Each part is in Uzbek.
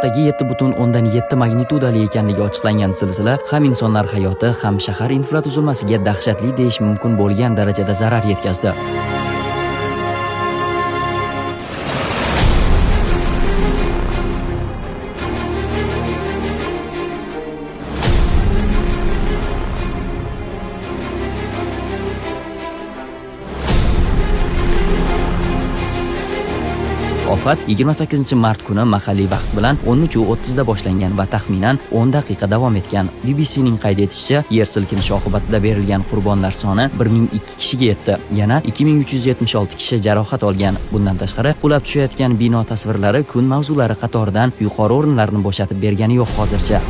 oqibatdagi 7,7 magnitudali ekanligi ochiqlangan zilzila ham insonlar hayoti, ham shahar infratuzilmasiga dahshatli deyish mumkin bo'lgan darajada zarar yetkazdi. Ofat 28-mart kuni mahalliy vaqt bilan 13:30 da boshlangan va taxminan 10 daqiqa davom etgan. BBCning qayd etishicha, yer silkinishi oqibatida berilgan qurbonlar soni 1002 kishiga yetdi. Yana 2376 kishi jarohat olgan. Bundan tashqari, qulab tushayotgan bino tasvirlari kun mavzulari qatoridan yuqori o'rinlarni bo'shatib bergani yo'q hozircha.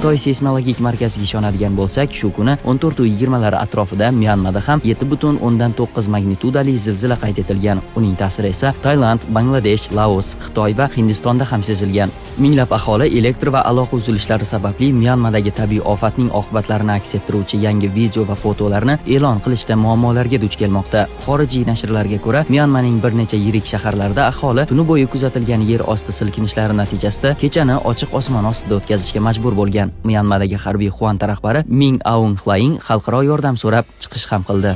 Xitoy seysmologik markaziga ishonadigan bo'lsak, shu kuni 14:20 atrofida Myanmada ham 7,9 magnitudali zilzila qayd etilgan. Uning ta'siri esa Tailand, Bangladesh, Laos, Xitoy va Hindistonda ham sezilgan. Minglab aholi elektr va aloqa uzilishlari sababli Myanmadagi tabiiy ofatning oqibatlarini aks ettiruvchi yangi video va fotolarni e'lon qilishda muammolarga duch kelmoqda. Xorijiy nashrlarga ko'ra, Myanmaning bir necha yirik shaharlarida aholi tuni bo'yi kuzatilgan yer osti silkinishlari natijasida kechani ochiq osmon ostida o'tkazishga majbur bo'lgan. Myanmadagi harbiy Xuanta rahbari Min Aung Hlaing xalqaro yordam so'rab chiqish ham qildi.